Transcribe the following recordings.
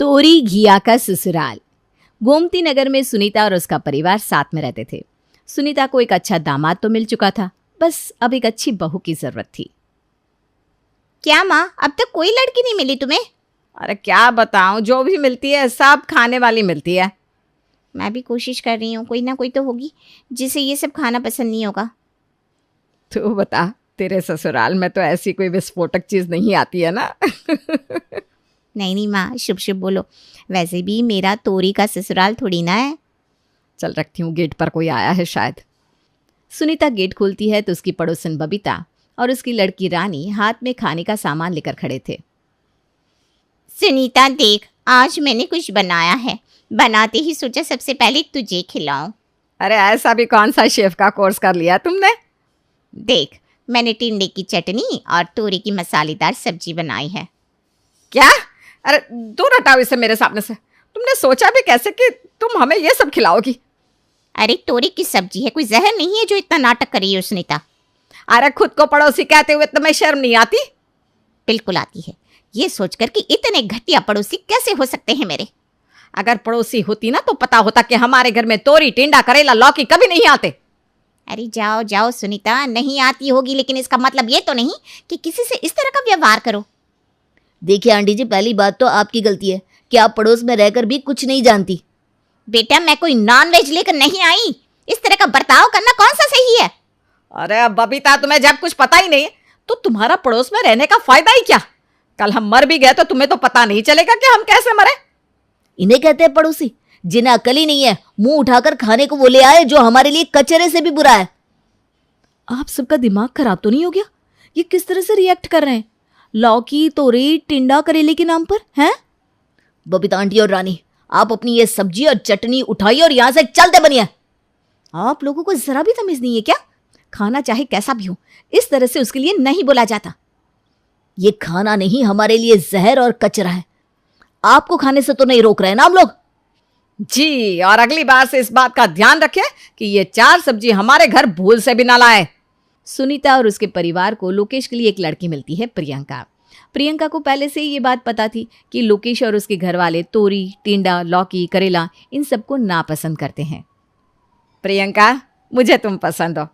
तोरी घिया का ससुराल। गोमती नगर में सुनीता और उसका परिवार साथ में रहते थे। सुनीता को एक अच्छा दामाद तो मिल चुका था, बस अब एक अच्छी बहू की जरूरत थी। क्या माँ, अब तक कोई लड़की नहीं मिली तुम्हें? अरे क्या बताऊं, जो भी मिलती है सब खाने वाली मिलती है। मैं भी कोशिश कर रही हूँ, कोई ना कोई तो होगी जिसे ये सब खाना पसंद नहीं होगा। तू बता, तेरे ससुराल में तो ऐसी कोई विस्फोटक चीज नहीं आती है ना? नहीं नहीं माँ, शुभ शुभ बोलो। वैसे भी मेरा तोरी का ससुराल थोड़ी ना है। चल रखती हूँ, गेट पर कोई आया है शायद। सुनीता गेट खोलती है तो उसकी पड़ोसन बबीता और उसकी लड़की रानी हाथ में खाने का सामान लेकर खड़े थे। सुनीता देख, आज मैंने कुछ बनाया है। बनाते ही सोचा सबसे पहले तुझे खिलाऊं। अरे ऐसा भी कौन सा शेफ का कोर्स कर लिया तुमने? देख, मैंने टिंडे की चटनी और तोरी की मसालेदार सब्जी बनाई है। क्या? अरे दूर हटाओ इसे मेरे सामने से। तुमने सोचा भी कैसे कि तुम हमें ये सब खिलाओगी? अरे तोरी की सब्जी है, कोई जहर नहीं है जो इतना नाटक कर रही है सुनीता। अरे खुद को पड़ोसी कहते हुए तुम्हें शर्म नहीं आती? बिल्कुल आती है, ये सोचकर कि इतने घटिया पड़ोसी कैसे हो सकते हैं मेरे। अगर पड़ोसी होती ना तो पता होता कि हमारे घर में तोरी, टिंडा, करेला, लौकी कभी नहीं आते। अरे जाओ जाओ सुनीता, नहीं आती होगी लेकिन इसका मतलब ये तो नहीं कि किसी से इस तरह का व्यवहार करो। देखिए आंटी जी, पहली बात तो आपकी गलती है कि आप पड़ोस में रहकर भी कुछ नहीं जानती। बेटा, मैं कोई नॉनवेज लेकर नहीं आई। इस तरह का बर्ताव करना कौन सा सही है? अरे बबीता, तुम्हें जब कुछ पता ही नहीं तो तुम्हारा पड़ोस में रहने का फायदा ही क्या? कल हम मर भी गए तो तुम्हें तो पता नहीं चलेगा कि हम कैसे मरे। इन्हें कहते हैं पड़ोसी, जिन्हें अकल ही नहीं है। मुंह उठाकर खाने को वो ले आए जो हमारे लिए कचरे से भी बुरा है। आप सबका दिमाग खराब तो नहीं हो गया? ये किस तरह से रिएक्ट कर रहे हैं? लौकी, तोरी, टिंडा, करेले के नाम पर हैं? बबीता आंटी और रानी, आप अपनी ये सब्जी और चटनी उठाइए और यहां से चलते बनिए। आप लोगों को जरा भी तमीज नहीं है क्या? खाना चाहे कैसा भी हो, इस तरह से उसके लिए नहीं बोला जाता। ये खाना नहीं, हमारे लिए जहर और कचरा है। आपको खाने से तो नहीं रोक रहे ना हम लोग। जी, और अगली बार से इस बात का ध्यान रखें कि ये 4 सब्जी हमारे घर भूल से भी ना लाए। सुनीता और उसके परिवार को लोकेश के लिए एक लड़की मिलती है, प्रियंका। प्रियंका को पहले से ही ये बात पता थी कि लोकेश और उसके घर वाले तोरी, टिंडा, लौकी, करेला इन सबको नापसंद करते हैं। प्रियंका, मुझे तुम पसंद हो।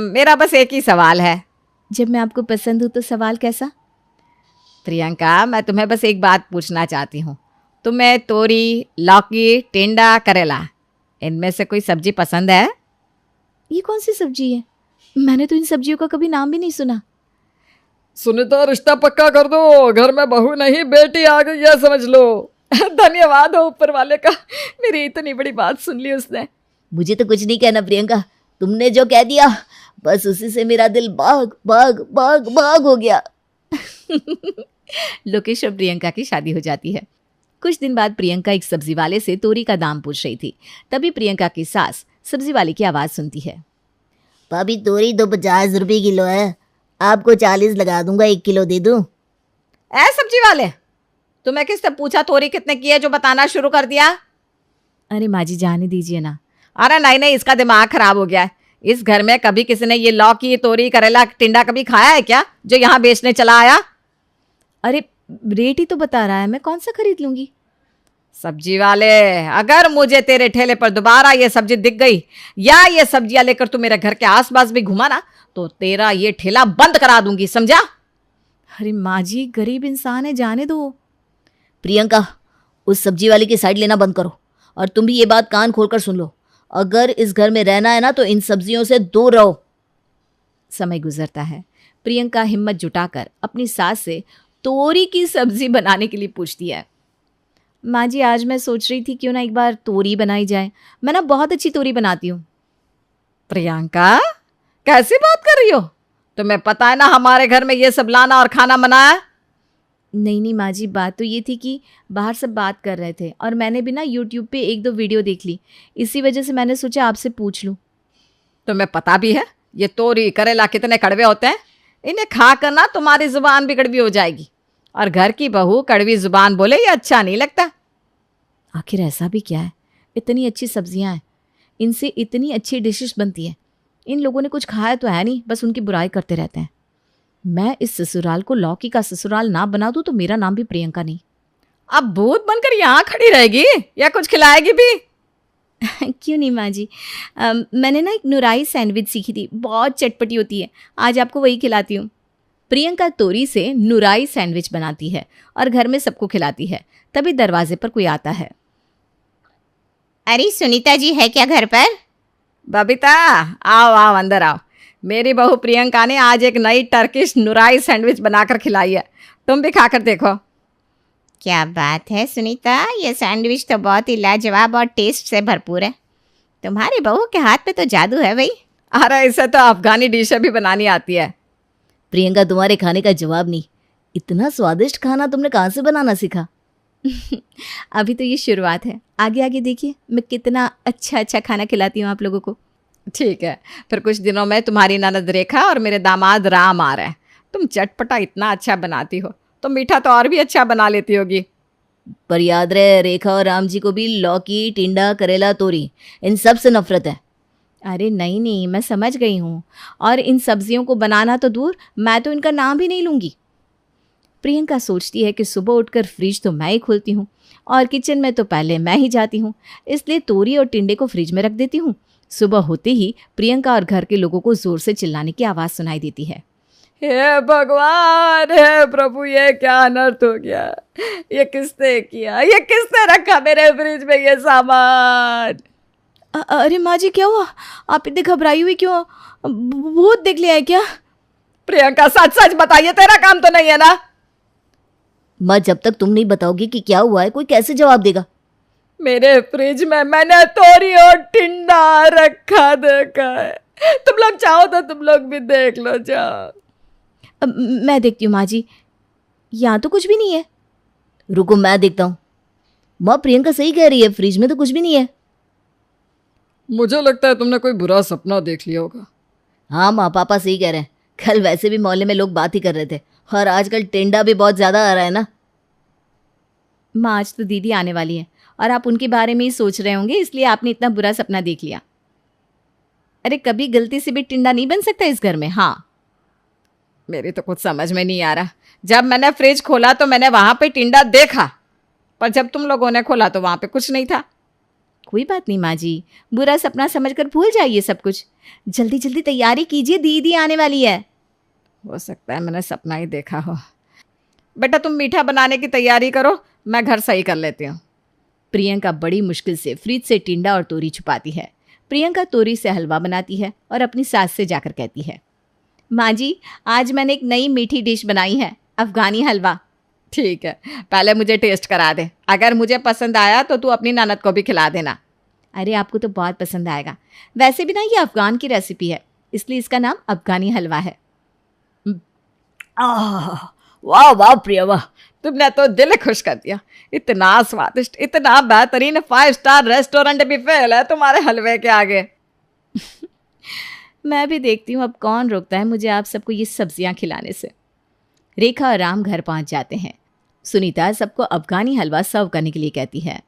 मेरा बस एक ही सवाल है। जब मैं आपको पसंद हूं तो सवाल कैसा? प्रियंका, मैं तुम्हें बस एक बात पूछना चाहती हूँ। तुम्हें तोरी, लौकी, टिंडा, करेला इनमें से कोई सब्जी पसंद है? ये कौन सी सब्जी है? मैंने तो इन सब्जियों का कभी नाम भी नहीं सुना। सुनीता, रिश्ता पक्का कर दो। घर में बहू नहीं बेटी आ गई है, समझ लो। धन्यवाद हो ऊपर वाले का, मेरी इतनी बड़ी बात सुन ली उसने। मुझे तो कुछ नहीं कहना प्रियंका, तुमने जो कह दिया बस उसी से मेरा दिल भाग भाग भाग भाग हो गया। लोकेश और प्रियंका की शादी हो जाती है। कुछ दिन बाद प्रियंका एक सब्जी वाले से तोरी का दाम पूछ रही थी। तभी प्रियंका की सास सब्जी वाले की आवाज़ सुनती है। भाभी, तोरी तो 50 रुपये किलो है, आपको 40 लगा दूंगा, 1 किलो दे दूं। ऐ सब्जी वाले, तुम्हें किसने पूछा तोरी कितने की है जो बताना शुरू कर दिया? अरे माँ जी, जाने दीजिए ना। अरे नहीं नहीं, इसका दिमाग खराब हो गया है। इस घर में कभी किसी ने ये लौकी, तोरी, करेला, टिंडा कभी खाया है क्या जो यहाँ बेचने चला आया? अरे रेट ही तो बता रहा है, मैं कौन सा खरीद लूंगी? सब्जी वाले, अगर मुझे तेरे ठेले पर दोबारा ये सब्जी दिख गई या ये सब्जियां लेकर तू मेरे घर के आसपास भी घुमा ना तो तेरा ये ठेला बंद करा दूंगी, समझा? अरे माँ जी, गरीब इंसान है, जाने दो। प्रियंका, उस सब्जी वाले की साइड लेना बंद करो और तुम भी ये बात कान खोलकर सुन लो। अगर इस घर में रहना है ना तो इन सब्जियों से दूर रहो। समय गुजरता है। प्रियंका हिम्मत जुटाकर अपनी सास से तोरी की सब्जी बनाने के लिए पूछती है। माँ जी, आज मैं सोच रही थी क्यों ना एक बार तोरी बनाई जाए। मैं ना बहुत अच्छी तोरी बनाती हूँ। प्रियंका, कैसी बात कर रही हो? तुम्हें पता है ना हमारे घर में ये सब लाना और खाना मना है। नहीं नहीं माँ जी, बात तो ये थी कि बाहर सब बात कर रहे थे और मैंने भी ना यूट्यूब पे 1-2 वीडियो देख ली, इसी वजह से मैंने सोचा आपसे पूछ लूँ। तुम्हें पता भी है ये तोरी, करेला कितने कड़वे होते हैं? इन्हें खा कर ना तुम्हारी जुबान भी कड़वी हो जाएगी। और घर की बहू कड़वी जुबान बोले ये अच्छा नहीं लगता। आखिर ऐसा भी क्या है? इतनी अच्छी सब्जियां हैं, इनसे इतनी अच्छी डिशेस बनती है। इन लोगों ने कुछ खाया तो है नहीं, बस उनकी बुराई करते रहते हैं। मैं इस ससुराल को लौकी का ससुराल ना बना दूं तो मेरा नाम भी प्रियंका नहीं। अब भूत बनकर यहाँ खड़ी रहेगी या कुछ खिलाएगी भी? क्यों नहीं माँ जी, मैंने ना एक नुराई सैंडविच सीखी थी, बहुत चटपटी होती है, आज आपको वही खिलाती हूँ। प्रियंका तोरी से नुराई सैंडविच बनाती है और घर में सबको खिलाती है। तभी दरवाजे पर कोई आता है। अरे सुनीता जी है क्या घर पर? बबीता, आओ आओ अंदर आओ। मेरी बहू प्रियंका ने आज एक नई टर्किश नुराई सैंडविच बनाकर खिलाई है, तुम भी खाकर देखो। क्या बात है सुनीता, ये सैंडविच तो बहुत ही लाजवाब और टेस्ट से भरपूर है। तुम्हारी बहू के हाथ पे तो जादू है भाई। अरे इसे तो अफगानी डिशें भी बनानी आती है। प्रियंका, तुम्हारे खाने का जवाब नहीं। इतना स्वादिष्ट खाना तुमने कहाँ से बनाना सीखा? अभी तो ये शुरुआत है, आगे आगे देखिए मैं कितना अच्छा अच्छा खाना खिलाती हूँ आप लोगों को। ठीक है, फिर कुछ दिनों में तुम्हारी ननद रेखा और मेरे दामाद राम आ रहे हैं। तुम चटपटा इतना अच्छा बनाती हो तो मीठा तो और भी अच्छा बना लेती होगी। पर याद रहे, रेखा और राम जी को भी लौकी, टिंडा, करेला, तोरी इन सब से नफरत है। अरे नहीं नहीं, मैं समझ गई हूँ, और इन सब्जियों को बनाना तो दूर, मैं तो इनका नाम भी नहीं लूँगी। प्रियंका सोचती है कि सुबह उठकर फ्रिज तो मैं ही खोलती हूँ और किचन में तो पहले मैं ही जाती हूँ, इसलिए तोरी और टिंडे को फ्रिज में रख देती हूँ। सुबह होते ही प्रियंका और घर के लोगों को जोर से चिल्लाने की आवाज़ सुनाई देती है। हे भगवान, हे प्रभु, ये क्या अनर्थ हो गया? ये किसने किया? ये किसने रखा मेरे फ्रिज में ये सामान? अरे माँ जी, क्या हुआ? आप इतने घबराई हुई क्यों? भूत देख लिया है क्या? प्रियंका, सच सच बताइए, तेरा काम तो नहीं है ना? माँ, जब तक तुम नहीं बताओगी कि क्या हुआ है, कोई कैसे जवाब देगा? मेरे फ्रिज में मैंने तोरी और टिंडा रखा देखा है। तुम लोग चाहो तो तुम लोग भी देख लो, जाओ। मैं देखती हूँ माँ जी, यहाँ तो कुछ भी नहीं है। रुको, मैं देखता हूँ। माँ, प्रियंका सही कह रही है, फ्रिज में तो कुछ भी नहीं है। मुझे लगता है तुमने कोई बुरा सपना देख लिया होगा। हाँ माँ, पापा सही कह रहे हैं। कल वैसे भी मोहल्ले में लोग बात ही कर रहे थे, और आजकल टिंडा भी बहुत ज़्यादा आ रहा है ना। माँ, आज तो दीदी आने वाली है और आप उनके बारे में ही सोच रहे होंगे, इसलिए आपने इतना बुरा सपना देख लिया। अरे कभी गलती से भी टिंडा नहीं बन सकता इस घर में। हाँ, मेरी तो कुछ समझ में नहीं आ रहा। जब मैंने फ्रिज खोला तो मैंने वहां पे टिंडा देखा, पर जब तुम लोगों ने खोला तो वहां पे कुछ नहीं था। कोई बात नहीं माँ जी, बुरा सपना समझकर भूल जाइए सब कुछ। जल्दी जल्दी तैयारी कीजिए, दीदी आने वाली है। हो सकता है मैंने सपना ही देखा हो। बेटा, तुम मीठा बनाने की तैयारी करो, मैं घर सही कर लेती हूँ। प्रियंका बड़ी मुश्किल से फ्रिज से टिंडा और तोरी छुपाती है। प्रियंका तोरी से हलवा बनाती है और अपनी सास से जाकर कहती है, माँ जी, आज मैंने एक नई मीठी डिश बनाई है, अफगानी हलवा। ठीक है, पहले मुझे टेस्ट करा दे। अगर मुझे पसंद आया तो तू अपनी ननद को भी खिला देना। अरे आपको तो बहुत पसंद आएगा। वैसे भी ना ये अफगान की रेसिपी है, इसलिए इसका नाम अफगानी हलवा है। वाह वाह प्रिया, वाह, तुमने तो दिल खुश कर दिया। इतना स्वादिष्ट, इतना बेहतरीन, 5 स्टार रेस्टोरेंट भी फेल है तुम्हारे हलवे के आगे। मैं भी देखती हूँ अब कौन रोकता है मुझे आप सबको ये सब्जियां खिलाने से। रेखा और राम घर पहुंच जाते हैं। सुनीता सबको अफगानी हलवा सर्व करने के लिए कहती है।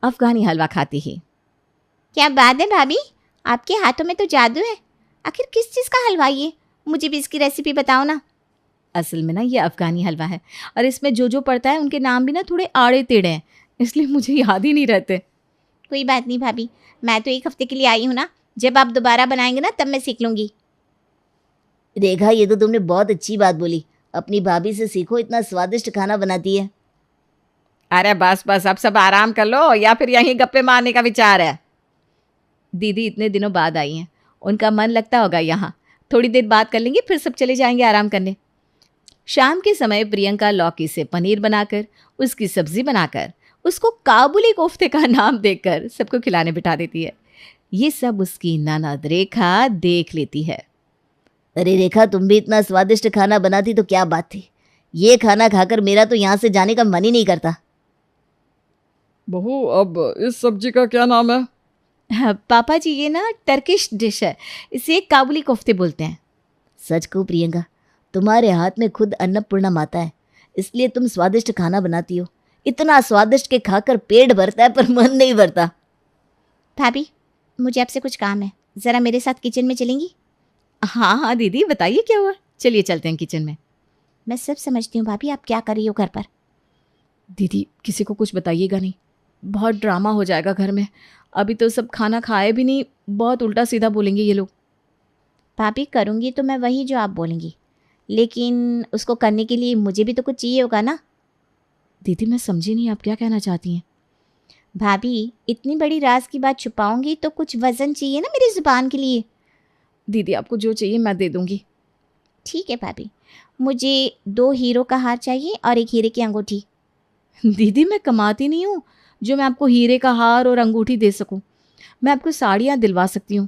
अफगानी हलवा खाती ही, क्या बात है भाभी, आपके हाथों में तो जादू है। आखिर किस चीज़ का हलवा ये? मुझे भी इसकी रेसिपी बताओ ना। असल में ना ये अफगानी हलवा है और इसमें जो जो पड़ता है उनके नाम भी ना थोड़े आड़े टेढ़े हैं, इसलिए मुझे याद ही नहीं रहते। कोई बात नहीं भाभी, मैं तो 1 हफ्ते के लिए आई हूँ ना, जब आप दोबारा बनाएंगे ना तब मैं सीख लूँगी। रेखा, ये तो तुमने बहुत अच्छी बात बोली। अपनी भाभी से सीखो, इतना स्वादिष्ट खाना बनाती है। अरे बस बस, अब सब आराम कर लो, या फिर यहीं गप्पे मारने का विचार है? दीदी इतने दिनों बाद आई हैं, उनका मन लगता होगा यहाँ। थोड़ी देर बात कर लेंगे, फिर सब चले जाएंगे आराम करने। शाम के समय प्रियंका लौकी से पनीर बनाकर, उसकी सब्जी बनाकर, उसको काबुली कोफ्ते का नाम देकर सबको खिलाने बिठा देती है। ये सब उसकी ननद रेखा देख लेती है। अरे रेखा, तुम भी इतना स्वादिष्ट खाना बनाती तो क्या बात थी। ये खाना खाकर मेरा तो यहाँ से जाने का मन ही नहीं करता। बहू, अब इस सब्जी का क्या नाम है? हाँ, पापा जी, ये ना टर्किश डिश है, इसे काबुली कोफ्ते बोलते हैं। सच कहूँ प्रियंका, तुम्हारे हाथ में खुद अन्नपूर्णा माता है, इसलिए तुम स्वादिष्ट खाना बनाती हो। इतना स्वादिष्ट के खाकर पेट भरता है पर मन नहीं भरता। भाभी, मुझे आपसे कुछ काम है, ज़रा मेरे साथ किचन में चलेंगी? हाँ हाँ दीदी, बताइए क्या हुआ। चलिए चलते हैं किचन में। मैं सब समझती हूँ भाभी, आप क्या कर रही हो घर पर। दीदी किसी को कुछ बताइएगा नहीं, बहुत ड्रामा हो जाएगा घर में। अभी तो सब खाना खाए भी नहीं, बहुत उल्टा सीधा बोलेंगे ये लोग। भाभी करूँगी तो मैं वही जो आप बोलेंगी, लेकिन उसको करने के लिए मुझे भी तो कुछ चाहिए होगा ना। दीदी मैं समझी नहीं, आप क्या कहना चाहती हैं? भाभी इतनी बड़ी राज की बात छुपाऊंगी तो कुछ वजन चाहिए ना मेरी जुबान के लिए। दीदी आपको जो चाहिए मैं दे दूंगी। ठीक है भाभी, मुझे 2 हीरो का हार चाहिए और 1 हीरे की अंगूठी। दीदी मैं कमाती नहीं हूँ जो मैं आपको हीरे का हार और अंगूठी दे सकूं। मैं आपको साड़ियाँ दिलवा सकती हूँ।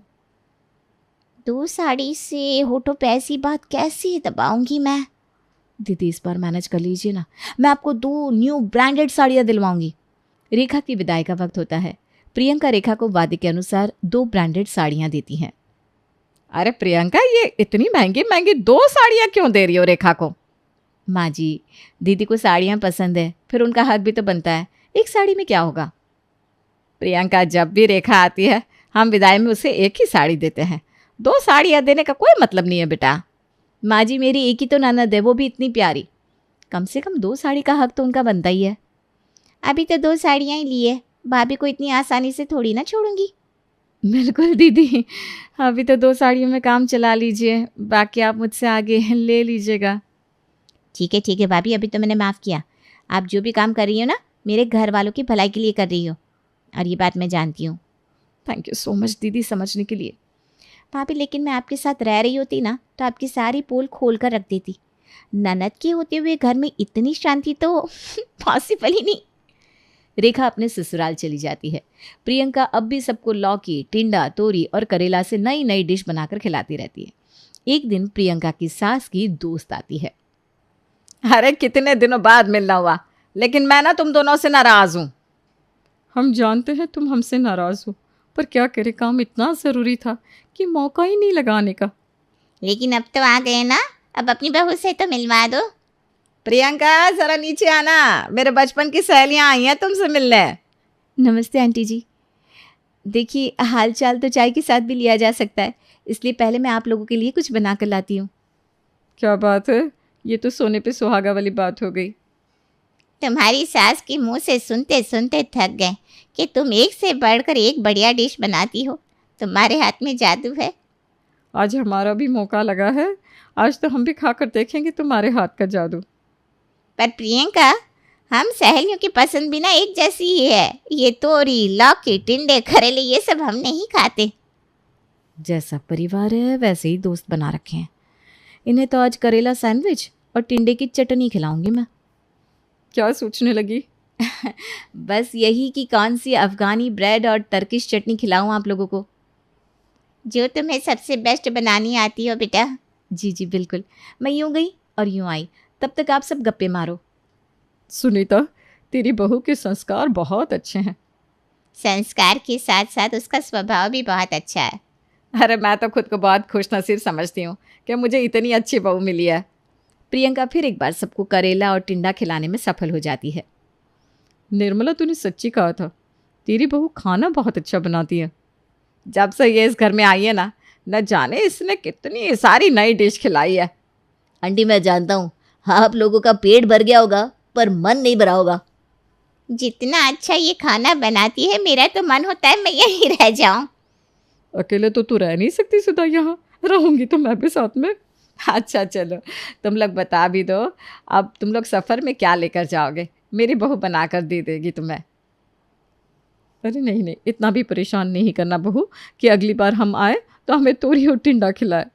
2 साड़ी से होठों पे ऐसी बात कैसे दबाऊंगी मैं। दीदी इस बार मैनेज कर लीजिए ना, मैं आपको 2 न्यू ब्रांडेड साड़ियाँ दिलवाऊंगी। रेखा की विदाई का वक्त होता है। प्रियंका रेखा को वादे के अनुसार 2 ब्रांडेड साड़ियाँ देती हैं। अरे प्रियंका, ये इतनी महंगी महंगी 2 साड़ियाँ क्यों दे रही हो रेखा को? माँ जी, दीदी को साड़ियाँ पसंद है, फिर उनका हक भी तो बनता है। 1 साड़ी में क्या होगा? प्रियंका, जब भी रेखा आती है हम विदाई में उसे 1 ही साड़ी देते हैं, 2 साड़ियाँ देने का कोई मतलब नहीं है बेटा। माँ जी मेरी एक ही तो ननद है, वो भी इतनी प्यारी, कम से कम 2 साड़ी का हक तो उनका बनता ही है। अभी तो 2 साड़ियाँ ही ली है, भाभी को इतनी आसानी से थोड़ी ना छोड़ूंगी। बिल्कुल दीदी, अभी तो 2 साड़ियों में काम चला लीजिए, बाकी आप मुझसे आगे ले लीजिएगा। ठीक है भाभी, अभी तो मैंने माफ़ किया। आप जो भी काम कर रही हो ना, मेरे घर वालों की भलाई के लिए कर रही हो, और ये बात मैं जानती हूँ। थैंक यू सो मच दीदी समझने के लिए। भाभी लेकिन मैं आपके साथ रह रही होती ना तो आपकी सारी पोल खोल कर रख देती। ननद के होते हुए घर में इतनी शांति तो पॉसिबल ही नहीं। रेखा अपने ससुराल चली जाती है। प्रियंका अब भी सबको लौकी, टिंडा, तोरी और करेला से नई नई डिश बनाकर खिलाती रहती है। एक दिन प्रियंका की सास की दोस्त आती है। अरे कितने दिनों बाद मिलना हुआ, लेकिन मैं ना तुम दोनों से नाराज हूँ। हम जानते हैं तुम हमसे नाराज हो, पर क्या करे, काम इतना ज़रूरी था कि मौका ही नहीं लगाने का। लेकिन अब तो आ गए ना, अब अपनी बहू से तो मिलवा दो। प्रियंका जरा नीचे आना, मेरे बचपन की सहेलियां आई हैं तुमसे मिलने। नमस्ते आंटी जी। देखिए हाल चाल तो चाय के साथ भी लिया जा सकता है, इसलिए पहले मैं आप लोगों के लिए कुछ बना कर लाती हूँ। क्या बात है, ये तो सोने पे सुहागा वाली बात हो गई। तुम्हारी सास के मुंह से सुनते सुनते थक गए कि तुम एक से बढ़कर एक बढ़िया डिश बनाती हो। तुम्हारे हाथ में जादू है। आज हमारा भी मौका लगा है, आज तो हम भी खाकर देखेंगे तुम्हारे हाथ का जादू। पर प्रियंका, हम सहेलियों की पसंद भी ना एक जैसी ही है। ये तोरी, लौकी, टिंडे, करेले ये सब हम नहीं खाते। जैसा परिवार है वैसे ही दोस्त बना रखे हैं। इन्हें तो आज करेला सैंडविच और टिंडे की चटनी खिलाऊंगी मैं। क्या सोचने लगी? बस यही कि कौन सी अफगानी ब्रेड और टर्किश चटनी खिलाऊं आप लोगों को। जो तुम्हें सबसे बेस्ट बनानी आती हो बेटा। जी जी बिल्कुल। मैं यूं गई और यूं आई, तब तक आप सब गप्पे मारो। सुनीता, तेरी बहू के संस्कार बहुत अच्छे हैं। संस्कार के साथ साथ उसका स्वभाव भी बहुत अच्छा है। अरे मैं तो खुद को बहुत खुशनसीब समझती हूँ कि मुझे इतनी अच्छी बहू मिली है। प्रियंका फिर एक बार सबको करेला और टिंडा खिलाने में सफल हो जाती है। निर्मला, तूने सच्ची कहा था, तेरी बहू खाना बहुत अच्छा बनाती है। जब से ये इस घर में आई है ना, न जाने इसने कितनी सारी नई डिश खिलाई है। आंटी मैं जानता हूँ आप लोगों का पेट भर गया होगा पर मन नहीं भरा होगा। जितना अच्छा ये खाना बनाती है, मेरा तो मन होता है मैं यहीं रह जाऊं। अकेले तो तू रह नहीं सकती सुधा, यहाँ रहूंगी तो मैं भी साथ में। अच्छा चलो, तुम लोग बता भी दो, अब तुम लोग सफ़र में क्या लेकर जाओगे? मेरी बहू बनाकर दे देगी तुम्हें। अरे नहीं नहीं, इतना भी परेशान नहीं करना बहू कि अगली बार हम आए तो हमें तोरी और टिंडा खिलाए।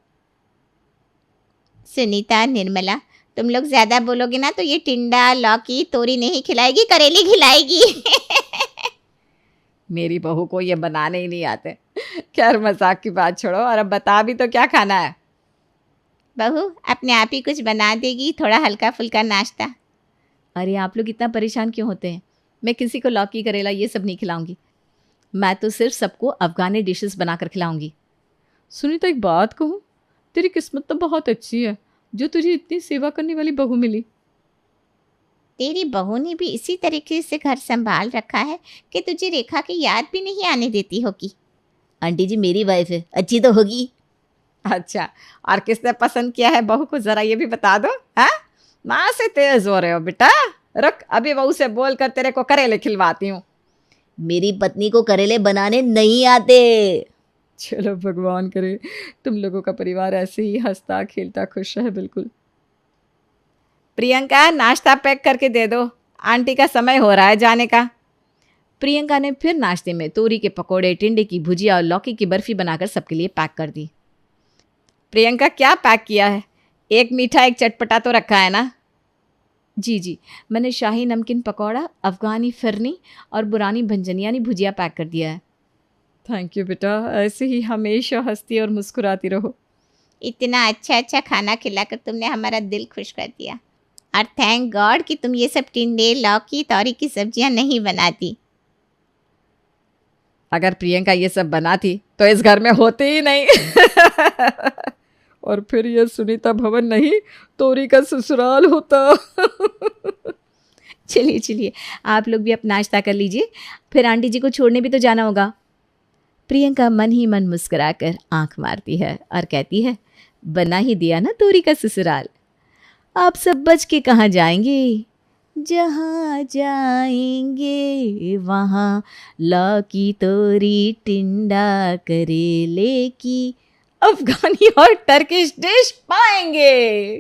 सुनीता, निर्मला, तुम लोग ज्यादा बोलोगे ना तो ये टिंडा, लौकी, तोरी नहीं खिलाएगी, करेली खिलाएगी। मेरी बहू को ये बनाने ही नहीं आते। खैर मजाक की बात छोड़ो, और अब बता भी तो क्या खाना है? बहू अपने आप ही कुछ बना देगी, थोड़ा हल्का फुल्का नाश्ता। अरे आप लोग इतना परेशान क्यों होते हैं? मैं किसी को लौकी करेला ये सब नहीं खिलाऊंगी। मैं तो सिर्फ सबको अफगानी डिशेस बनाकर खिलाऊंगी। सुनीता, एक बात कहूँ, तेरी किस्मत तो बहुत अच्छी है जो तुझे इतनी सेवा करने वाली बहू मिली। तेरी बहू ने भी इसी तरीके से घर संभाल रखा है कि तुझे रेखा की याद भी नहीं आने देती होगी। आंटी जी मेरी वाइफ है, अच्छी तो होगी। अच्छा, और किसने पसंद किया है बहू को, जरा ये भी बता दो। हाँ, माँ से तेज हो रहे हो बेटा, रुक, अभी बहू से बोल कर तेरे को करेले खिलवाती हूँ। मेरी पत्नी को करेले बनाने नहीं आते। चलो भगवान करे तुम लोगों का परिवार ऐसे ही हंसता खेलता खुश रहे। बिल्कुल। प्रियंका, नाश्ता पैक करके दे दो, आंटी का समय हो रहा है जाने का। प्रियंका ने फिर नाश्ते में तोरी के पकोड़े, टिंडे की भुजिया और लौकी की बर्फी बनाकर सबके लिए पैक कर दी। प्रियंका, क्या पैक किया है? एक मीठा एक चटपटा तो रखा है ना? जी, मैंने शाही नमकीन पकौड़ा, अफगानी फिरनी और बुरानी भंजनियानी भुजिया पैक कर दिया है। थैंक यू बेटा, ऐसे ही हमेशा हंसती और मुस्कुराती रहो। इतना अच्छा अच्छा खाना खिलाकर तुमने हमारा दिल खुश कर दिया। और थैंक गॉड कि तुम ये सब टिंडे, लौकी, तोरी की सब्जियां नहीं बनाती। अगर प्रियंका ये सब बनाती तो इस घर में होती ही नहीं। और फिर ये सुनीता भवन नहीं, तोरी का ससुराल होता। चलिए आप लोग भी अब नाश्ता कर लीजिए, फिर आंटी जी को छोड़ने भी तो जाना होगा। प्रियंका मन ही मन मुस्कुराकर आंख मारती है और कहती है, बना ही दिया ना तोरी का ससुराल। आप सब बच के कहाँ जाएंगे? जहाँ जाएंगे वहाँ लौकी, तोरी, टिंडा, करेले की अफगानी और टर्किश डिश पाएंगे।